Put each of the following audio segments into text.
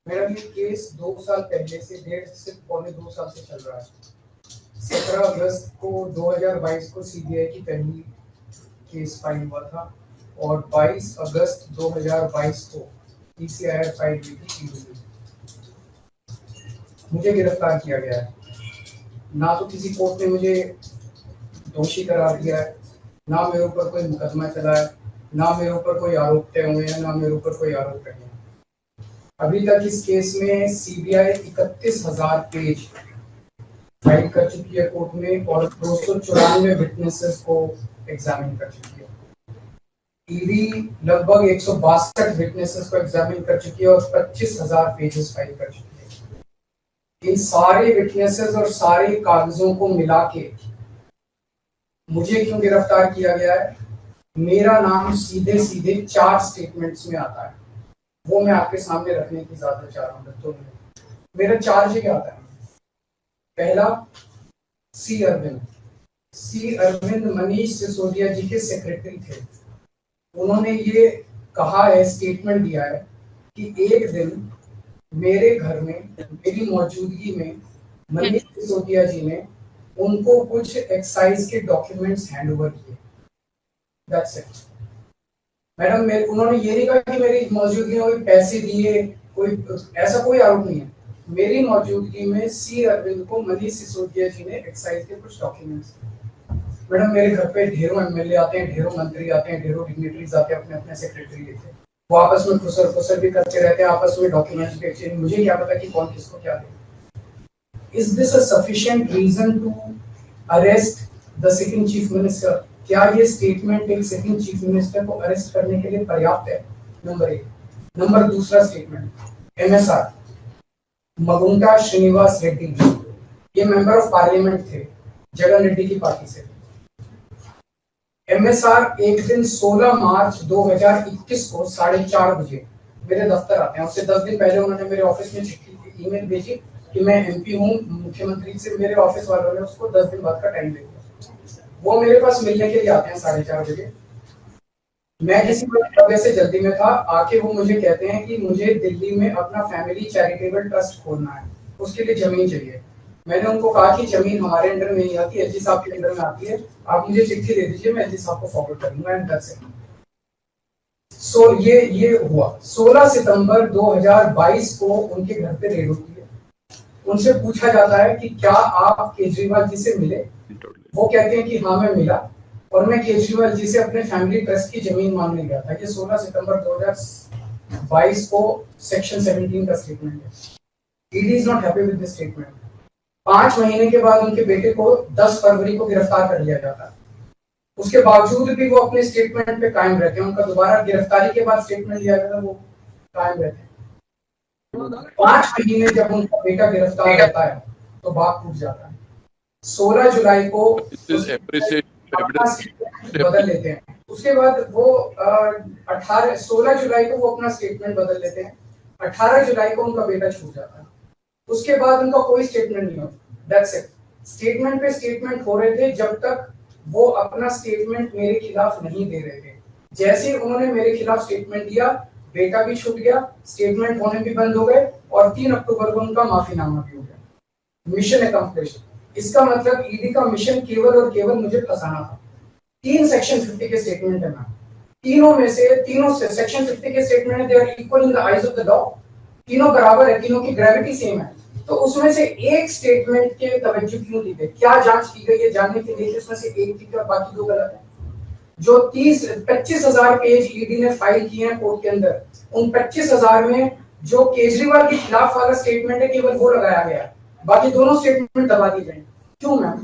मेरा ये केस 2 साल पहले से 1.5 से 2 साल से चल रहा है। 17 अगस्त को 2022 को सीबीआई की पहली केस फाइल हुआ था और 22 अगस्त 2022 को पीसीआर फाइल हुई थी ईडी में। मुझे गिरफ्तार किया गया है। ना तो किसी कोर्ट ने मुझे दोषी करार दिया है, ना मेरे ऊपर कोई मुकदमा चला है, ना मेरे ऊपर कोई आरोप तय हुए हैं, ना मेरे ऊपर कोई आरोप नहीं है। अभी तक इस केस में सीबीआई 31,000 पेज फाइल कर चुकी है कोर्ट में और 294 विटनेसेस को एग्जामिन कर चुकी है। ईडी लगभग 162 विटनेसेस को एग्जामिन कर चुकी है और 25,000 पेजेस फाइल कर चुकी है। इन सारे विटनेसेस और सारे कागजों को मिला के मुझे क्यों गिरफ्तार किया गया है? मेरा नाम सीधे सीधे 4 स्टेटमेंट्स में आता है, वो मैं आपके सामने रखने की इजाजत चाह रहा हूँ। तो मेरा चार्ज क्या आता है? पहला, सी अरविंद मनीष सिसोदिया जी के सेक्रेटरी थे। उन्होंने ये कहा है, स्टेटमेंट दिया है कि एक दिन मेरे घर में मेरी मौजूदगी में मनीष सिसोदिया जी ने उनको कुछ एक्साइज के डॉक्यूमेंट्स हैंड ओवर किए। That's it madam. उन्होंने ये नहीं कहा कि मेरी मौजूदगी में पैसे दिए, कोई ऐसा कोई आरोप नहीं है। मेरी मौजूदगी में सी अरविंद को मनीष सिसोदिया जी ने एक्साइज के कुछ डॉक्यूमेंट्स। मैडम, मेरे घर पे ढेरों एमएलए आते हैं, ढेरों मंत्री आते हैं, ढेरों डिग्निटरीज आते हैं, अपने अपने सेक्रेटरी लेते हैं, वो आपस में खुसर भी करते रहते हैं, आपस में डॉक्यूमेंट्स भी एक्सचेंज। मुझे क्या पता कि कौन किसको क्या दे। Is this a sufficient reason to arrest the sitting chief minister? क्या ये स्टेटमेंट एक सिटिंग चीफ मिनिस्टर को अरेस्ट करने के लिए पर्याप्त है? नंबर 1। नंबर दूसरा स्टेटमेंट, एमएसआर मगुंटा श्रीनिवास रेड्डी, ये मेंबर ऑफ पार्लियामेंट थे जगन रेड्डी की पार्टी से। एमएसआर एक दिन 16 मार्च 2021 को 4:30 बजे मेरे दफ्तर आते हैं। उससे 10 दिन पहले उन्होंने मेरे ऑफिस में चिट्ठी ईमेल भेजी कि मैं एमपी हूँ मुख्यमंत्री से। मेरे ऑफिस वालों ने उसको 10 दिन बाद का टाइम दे दिया। वो मेरे पास मिलने के लिए आते हैं 4:30 बजे। मैं किसी वजह से जल्दी में था। आके वो मुझे कहते हैं कि मुझे दिल्ली में अपना फैमिली चैरिटेबल ट्रस्ट खोलना है, उसके लिए जमीन चाहिए। मैंने उनको कहा कि जमीन हमारे अंडर में नहीं आती, एलजी साहब के अंडर में आती है, आप मुझे चिट्ठी दे दीजिए, मैं एलजी साहब को फॉरवर्ड करूंगा। And that's it. सो ये हुआ। 16 सितंबर 2022 को उनके घर पे रेड होती है। उनसे पूछा जाता है कि क्या आप केजरीवाल जी से मिले? वो कहते हैं कि हाँ मैं मिला और मैं केजरीवाल जी से अपने फैमिली ट्रस्ट की जमीन मांगने गया था। ये 16 सितंबर 2022 को सेक्शन 17 का स्टेटमेंट है। ED is not happy with this statement. 5 महीने के बाद उनके बेटे को 10 फरवरी को गिरफ्तार कर लिया जाता है। उसके बावजूद भी वो अपने स्टेटमेंट पे कायम रहते हैं। उनका दोबारा गिरफ्तारी के बाद स्टेटमेंट लिया गया, वो कायम रहते हैं। 5 महीने जब उनका बेटा गिरफ्तार रहता है तो बात टूट जाता है। 16 जुलाई को बदल लेते हैं। उसके बाद वो 16 जुलाई को वो अपना स्टेटमेंट बदल लेते हैं। 18 जुलाई को उनका बेटा छूट जाता है। उसके बाद उनका कोई स्टेटमेंट नहीं होता। That's it. स्टेटमेंट पे स्टेटमेंट हो रहे थे जब तक वो अपना स्टेटमेंट मेरे खिलाफ नहीं दे रहे थे। जैसे उन्होंने मेरे खिलाफ स्टेटमेंट दिया, बेटा भी छूट गया, स्टेटमेंट होने भी बंद हो गए और 3 अक्टूबर को उनका माफीनामा भी हो गया। Mission accomplished. इसका मतलब ईडी का मिशन केवल और केवल मुझे फंसाना था। 3 सेक्शन 50 के स्टेटमेंट है मैम। तीनों से सेक्शन 50 के स्टेटमेंट है, they are equal in the eyes of the law. तीनों बराबर है, तीनों की ग्रेविटी सेम है। तो उसमें से एक स्टेटमेंट के तवज्जो क्यों दी गई? क्या जांच की गई है जानने के लिए उसमें से एक ठीक है और बाकी 2 गलत है। जो 25,000 पेज ईडी ने फाइल किए हैं कोर्ट के अंदर, उन 25,000 में जो केजरीवाल के खिलाफ वाला स्टेटमेंट है केवल वो लगाया गया, बाकी दोनों स्टेटमेंट दबा दी गई। क्यों मैम?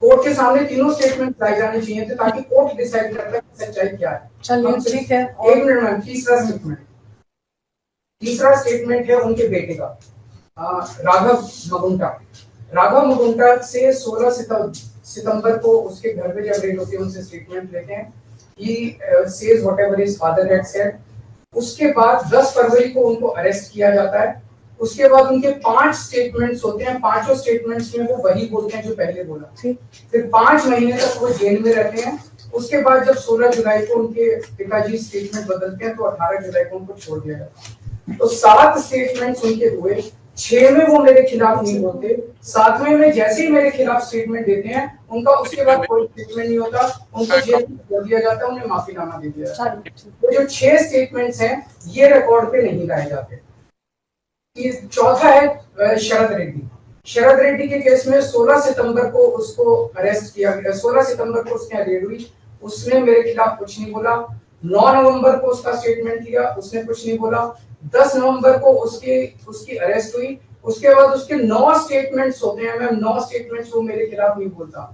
कोर्ट के सामने तीनों स्टेटमेंट लाए जाने चाहिए थे ताकि कोर्ट डिसाइड कर ले सच्चाई क्या है। चलिए ठीक है। 1 मिनट मैम। तीसरा स्टेटमेंट है उनके बेटे का, राघव मगुंटा से 16 सितंबर को उसके घर पे जब रेड होती है उनसे स्टेटमेंट लेते हैं। He says whatever his father had said. उसके बाद 10 फरवरी को उनको अरेस्ट किया जाता है। उसके बाद उनके 5 स्टेटमेंट्स होते हैं। पांचों स्टेटमेंट्स में वो वही बोलते हैं जो पहले बोला। फिर 5 महीने तक वो जेल में रहते हैं। उसके बाद जब 16 जुलाई को उनके पिताजी स्टेटमेंट बदलते हैं तो 18 जुलाई को उनको छोड़ दिया जाता है। तो 7 स्टेटमेंट्स उनके हुए, 6 में वो मेरे खिलाफ नहीं बोलते, 7वें में जैसे ही मेरे खिलाफ स्टेटमेंट देते हैं उनका उसके बाद कोई स्टेटमेंट नहीं होता, उनको जेल कर दिया जाता है, उन्हें माफीनामा दे दिया जाता है। तो जो 6 स्टेटमेंट्स हैं ये रिकॉर्ड पे नहीं लाए जाते। चौथा है शरद रेड्डी। शरद रेड्डी के केस में 16 सितंबर को उसको अरेस्ट किया गया, 16 सितंबर को उसकी रेड हुई, उसने मेरे खिलाफ कुछ नहीं बोला। 9 नवंबर को उसका स्टेटमेंट लिया, उसने कुछ नहीं बोला। 10 नवंबर को उसकी अरेस्ट हुई, उसके बाद उसके 9 स्टेटमेंट्स होते हैं मैम, 9 स्टेटमेंट्स वो मेरे खिलाफ नहीं बोलता।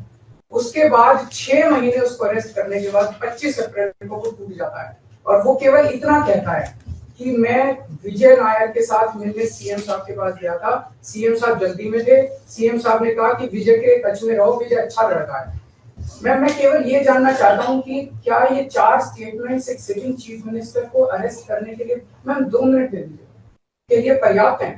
उसके बाद 6 महीने उसको अरेस्ट करने के बाद 25 अप्रैल को वो टूट जाता है और वो केवल इतना कहता है कि मैं विजय नायर के साथ मिलने सीएम साहब के पास गया था, सीएम साहब जल्दी में थे, सीएम साहब ने कहा कि विजय के टच में रहो, विजय अच्छा लड़का है। मैं केवल ये जानना चाहता हूं कि क्या ये 4 स्टेटमेंट्स एक सिटिंग चीफ मिनिस्टर को अरेस्ट करने के लिए मैम 2 मिनट दे दीजिए के लिए पर्याप्त है?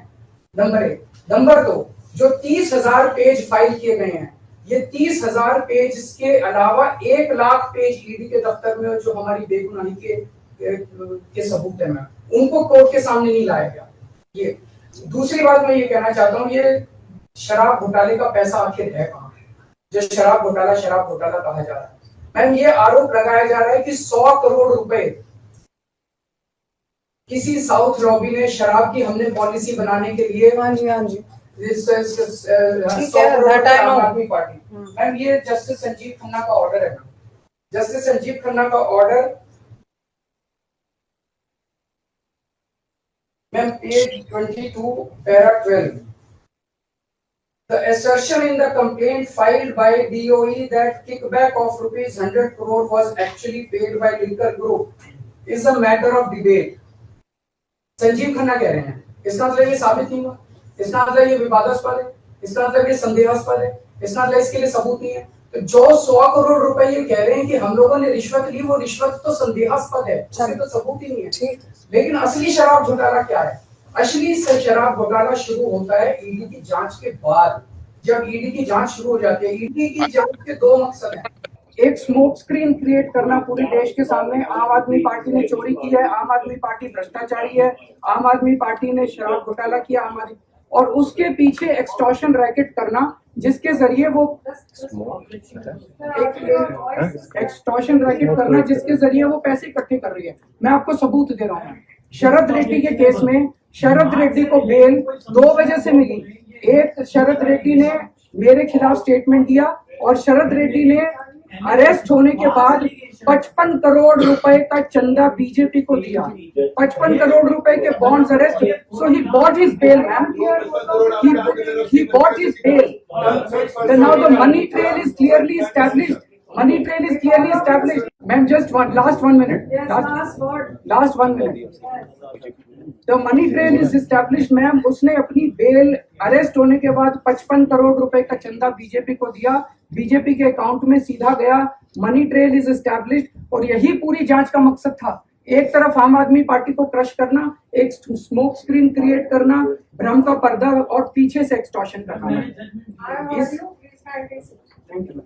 नंबर 1। नंबर 2, जो 30,000 पेज फाइल किए गए हैं, ये 30,000 पेज के अलावा 1 लाख पेज ईडी के दफ्तर में जो हमारी बेगुनाही के सबूत है मैम, उनको कोर्ट के सामने नहीं लाया गया। ये दूसरी बात मैं ये कहना चाहता हूँ, ये शराब घोटाले का पैसा आखिर है कहाँ, जो शराब घोटाला कहा जा रहा है मैम, ये आरोप लगाया जा रहा है कि 100 करोड़ रुपए किसी साउथ लॉबी ने शराब की हमने पॉलिसी बनाने के लिए, हाँ जी 100 करोड़ आम आदमी पार्टी मैम, ये जस्टिस संजीव खन्ना का ऑर्डर है। जस्टिस संजीव खन्ना का order ma'am page 22 para 12, the assertion in the complaint filed by DOE that kickback of rupees 100 crore was actually paid by liquor group is a matter of debate. Sanjeev Khanna कह रहे हैं, इसका मतलब ये साबित नहीं हुआ, इसका मतलब ये विवादास्पद है, इसका मतलब ये संदेहास्पद है, इसका मतलब इसके लिए सबूत नहीं है। तो जो 100 करोड़ रुपए ये कह रहे हैं कि हम लोगों ने रिश्वत ली, वो रिश्वत तो संदेहास्पद है, उससे तो सबूत ही नहीं है। लेकिन असली शराब घोटाला क्या है? असली शराब घोटाला शुरू होता है ईडी की जांच के बाद। जब ईडी की जांच शुरू हो जाती है, ईडी की जांच के 2 मकसद हैं। एक स्मोक स्क्रीन क्रिएट करना पूरे देश के सामने, आम आदमी पार्टी ने चोरी की है, आम आदमी पार्टी भ्रष्टाचारी है, आम आदमी पार्टी ने शराब घोटाला किया, आम आदमी, और उसके पीछे एक्सटॉर्शन रैकेट करना जिसके जरिए वो एक्सटॉर्शन रैकेट करना जिसके जरिए वो पैसे इकट्ठे कर रही है। मैं आपको सबूत दे रहा हूँ। शरद रेड्डी के केस में शरद रेड्डी को बेल 2 वजह से मिली। एक, शरद रेड्डी ने मेरे खिलाफ स्टेटमेंट दिया और शरद रेड्डी ने अरेस्ट होने के बाद 55 करोड़ रुपए का चंदा बीजेपी को दिया। 55 करोड़ रुपए के bonds arrest, so he bought his bail ma'am, he bought his bail. Then now the money trail is clearly established. Money trail is clearly established. Ma'am, just last 1 minute. Last 1 minute. The money trail is established, ma'am. उसने अपनी bell arrest होने के बाद 55 करोड़ रुपए का चंदा BJP को दिया, बीजेपी के अकाउंट में सीधा गया। मनी ट्रेल इज एस्टैब्लिश्ड और यही पूरी जांच का मकसद था। एक तरफ आम आदमी पार्टी को क्रश करना, एक स्मोक स्क्रीन क्रिएट करना, भ्रम का पर्दा और पीछे से एक्सटॉर्शन करना। Thank you.